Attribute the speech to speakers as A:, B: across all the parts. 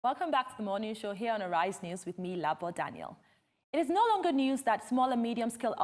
A: Welcome back to the morning show here on Arise News with me, Labo Daniel. It is no longer news that small and medium-scale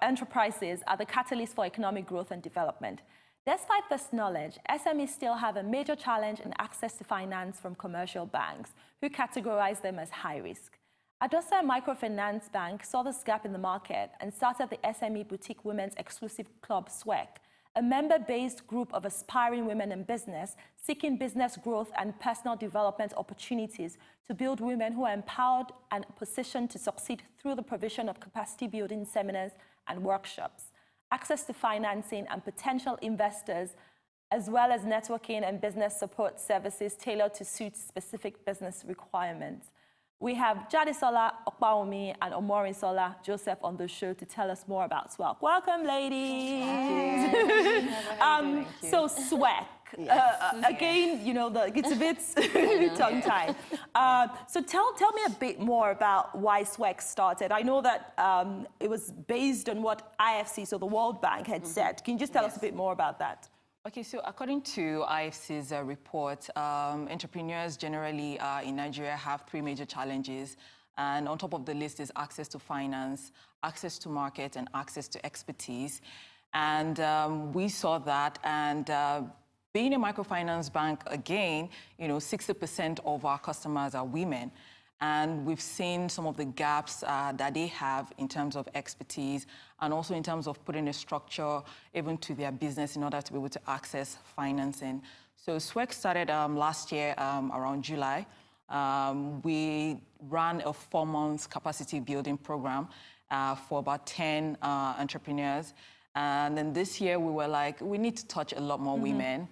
A: enterprises are the catalyst for economic growth and development. Despite this knowledge, SMEs still have a major challenge in access to finance from commercial banks, who categorize them as high risk. Adesola Microfinance Bank saw this gap in the market and started the SME Boutique Women's Exclusive Club, Swak, a member-based group of aspiring women in business seeking business growth and personal development opportunities to build women who are empowered and positioned to succeed through the provision of capacity-building seminars and workshops, access to financing and potential investors, as well as networking and business support services tailored to suit specific business requirements. We have Adesola Opawunmi and Omorinsola Joseph on the show to tell us more about Swak. Welcome, ladies.
B: Thank you.
A: So Swak, again, you know, it's a bit tongue-tied. So tell me a bit more about why Swak started. I know that it was based on what IFC, so the World Bank, had said. Can you just tell us a bit more about that?
B: Okay, so according to IFC's report, entrepreneurs generally in Nigeria have three major challenges. And on top of the list is access to finance, access to market, and access to expertise. And we saw that. And being a microfinance bank, again, you know, 60% of our customers are women. And we've seen some of the gaps that they have in terms of expertise and also in terms of putting a structure even to their business in order to be able to access financing. So Swak started last year around July. We ran a 4-month capacity building program for about 10 entrepreneurs. And then this year we were like, we need to touch a lot more women.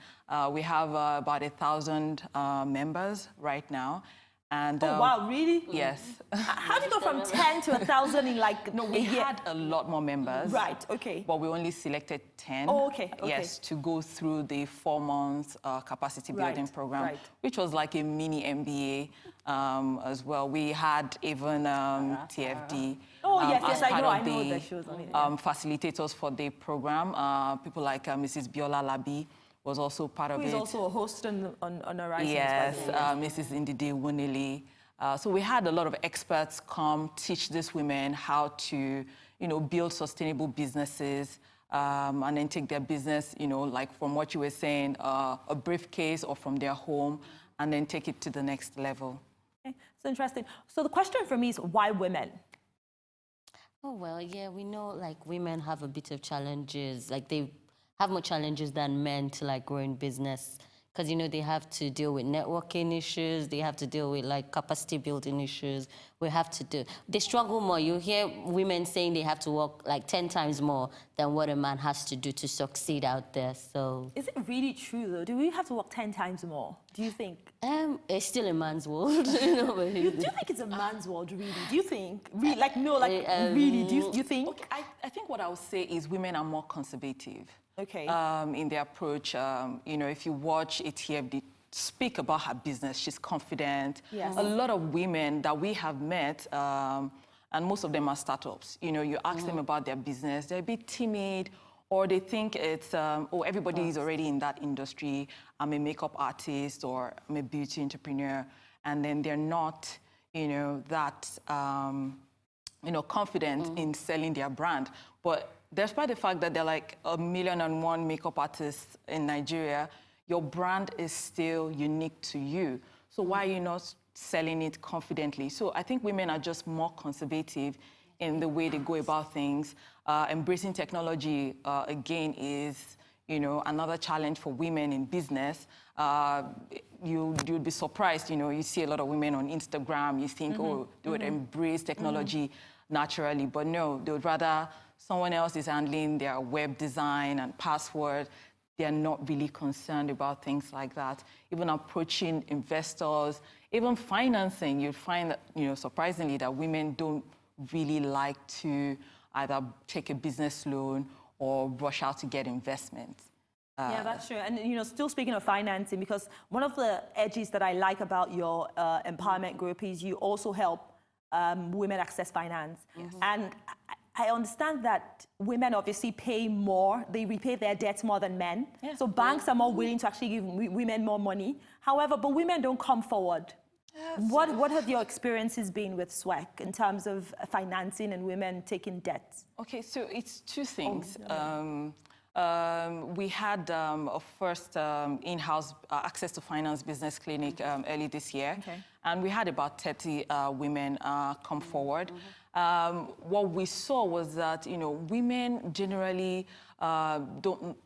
B: We have about 1,000 members right now. And,
A: oh, wow, really?
B: Yes.
A: How do you go from 10 to 1,000 in like
B: no, we had a lot more members.
A: Right, okay.
B: But we only selected 10.
A: Oh, okay, okay.
B: Yes, to go through the 4-month capacity building program, which was like a mini MBA as well. We had even TFD.
A: Oh, yes, I know
B: the
A: shows on it.
B: Facilitators for the program, people like Mrs. Biola Labi, was also part of it.
A: Who is also a host on Arise.
B: Yes, Mrs. Indide Wunili. So we had a lot of experts come teach these women how to, you know, build sustainable businesses and then take their business, you know, like from what you were saying, a briefcase or from their home, and then take it to the next level.
A: Okay, so interesting. So the question for me is, why women?
C: Oh, well, yeah, we know like women have a bit of challenges, like they have more challenges than men to like grow in business because, you know, they have to deal with networking issues. They have to deal with like capacity building issues. They struggle more. You hear women saying they have to work like 10 times more than what a man has to do to succeed out there. So
A: is it really true though? Do we have to work 10 times more? Do you think?
C: It's still a man's world. You know,
A: do you think it's a man's world, really? Do you think? Really, like, no, like, really, do you think?
B: Okay, I think what I would say is women are more conservative.
A: Okay.
B: In their approach. You know, if you watch ATFD speak about her business, she's confident.
A: Yes.
B: A lot of women that we have met, and most of them are startups, you know, you ask them about their business, they're a bit timid, or they think it's, oh, everybody is already in that industry. I'm a makeup artist or I'm a beauty entrepreneur. And then they're not, you know, that, you know, confident in selling their brand. But despite the fact that they're like 1,000,001 makeup artists in Nigeria, your brand is still unique to you. So why are you not selling it confidently? So I think women are just more conservative in the way they go about things. Embracing technology, again, is, you know, another challenge for women in business. You'd be surprised, you know, you see a lot of women on Instagram, you think, oh, they would embrace technology naturally, but no, they would rather someone else is handling their web design and password. They're not really concerned about things like that. Even approaching investors, even financing, you'd find that, you know, surprisingly, that women don't really like to either take a business loan or rush out to get investment.
A: Yeah, that's true. And, you know, still speaking of financing, because one of the edges that I like about your empowerment group is you also help women access finance. Yes. And I understand that women obviously pay more, they repay their debts more than men. Yeah. So banks are more willing to actually give women more money. However, but women don't come forward. What have your experiences been with Swak in terms of financing and women taking debt?
B: Okay, so it's two things.
A: Oh,
B: We had a first in-house access to finance business clinic early this year, and we had about 30 women come forward. What we saw was that women generally don't.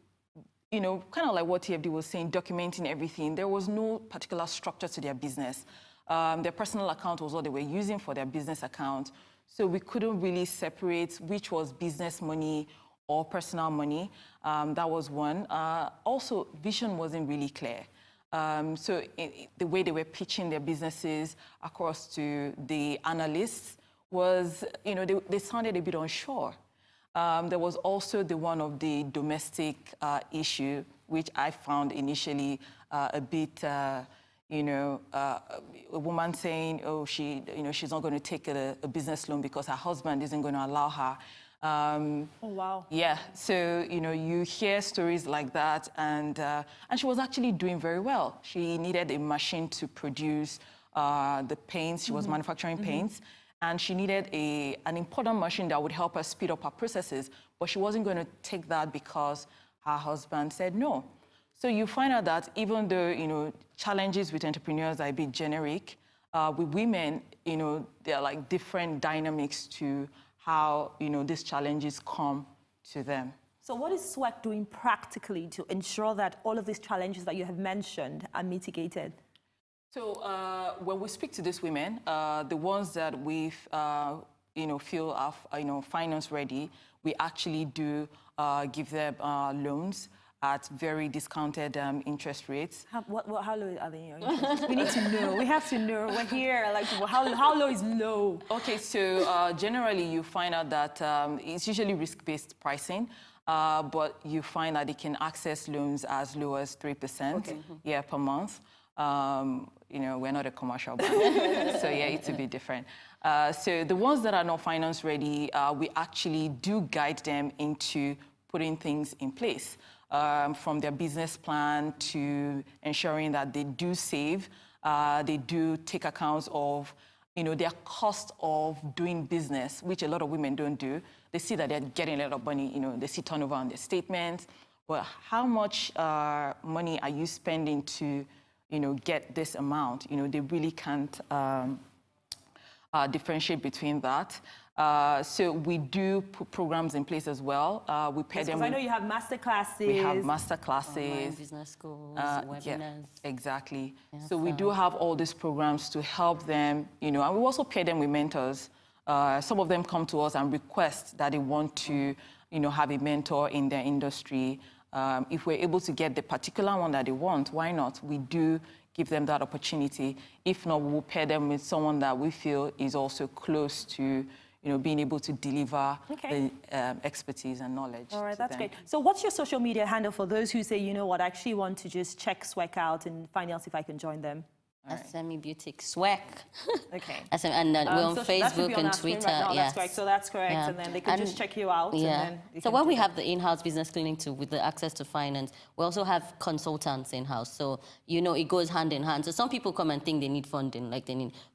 B: Kind of like what TFD was saying, documenting everything. There was no particular structure to their business. Their personal account was what they were using for their business account. So we couldn't really separate which was business money or personal money. That was one. Also, vision wasn't really clear. So the way they were pitching their businesses across to the analysts was, they sounded a bit unsure. There was also the one of the domestic issue, which I found initially a bit, a woman saying, oh, she's not going to take a business loan because her husband isn't going to allow her.
A: Oh, wow.
B: Yeah, so, you hear stories like that, and she was actually doing very well. She needed a machine to produce the paints. She was manufacturing paints. And she needed an important machine that would help her speed up her processes, but she wasn't going to take that because her husband said no. So you find out that even though, challenges with entrepreneurs are a bit generic, with women, there are like different dynamics to how, these challenges come to them.
A: So what is Swak doing practically to ensure that all of these challenges that you have mentioned are mitigated?
B: So when we speak to these women, the ones that we feel are finance ready, we actually do give them loans at very discounted interest rates.
A: How low are they? We need to know. We have to know. We're here. Like, how low is low?
B: Okay, so generally you find out that it's usually risk-based pricing. But you find that they can access loans as low as 3% per month. We're not a commercial bank, so yeah, it's a bit different. So the ones that are not finance ready, we actually do guide them into putting things in place, from their business plan to ensuring that they do save, they do take accounts of their cost of doing business, which a lot of women don't do. They see that they're getting a lot of money, they see turnover on their statements, but how much money are you spending to get this amount? They really can't differentiate between that. So we do put programs in place as well. We pair them.
A: Because I know you have master classes.
B: We have master classes.
C: Online business schools, webinars.
B: Yeah, exactly.
C: Yeah,
B: so we do have all these programs to help them, and we also pair them with mentors. Some of them come to us and request that they want to, have a mentor in their industry. If we're able to get the particular one that they want, why not? We do give them that opportunity. If not, we'll pair them with someone that we feel is also close to, being able to deliver the expertise and knowledge.
A: All right, that's great. So what's your social media handle for those who say, you know what, I actually want to just check Swak out and find out if I can join them?
C: SME Boutique Swak.
A: Okay.
C: And we're on Facebook and Twitter.
A: Right now.
C: Yes.
A: That's correct. So that's correct.
C: Yeah.
A: And then they can just check you out.
C: Yeah.
A: And then
C: So when we have the in-house business clinic too, with the access to finance, we also have consultants in-house. So, it goes hand in hand. So some people come and think they need funding,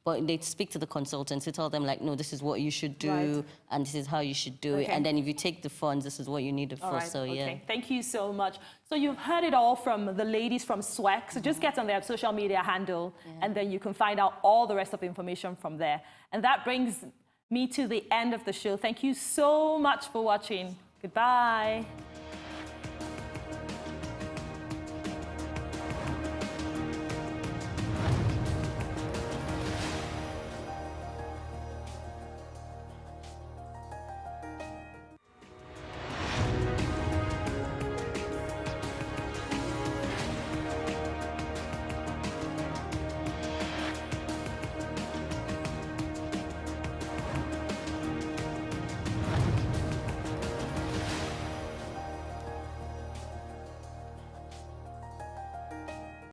C: but they speak to the consultants to tell them no, this is what you should do, and this is how you should do it. And then if you take the funds, this is what you need it for. So yeah.
A: Thank you so much. So you've heard it all from the ladies from Swak. So just get on their social media handle, and then you can find out all the rest of the information from there. And that brings me to the end of the show. Thank you so much for watching. Goodbye.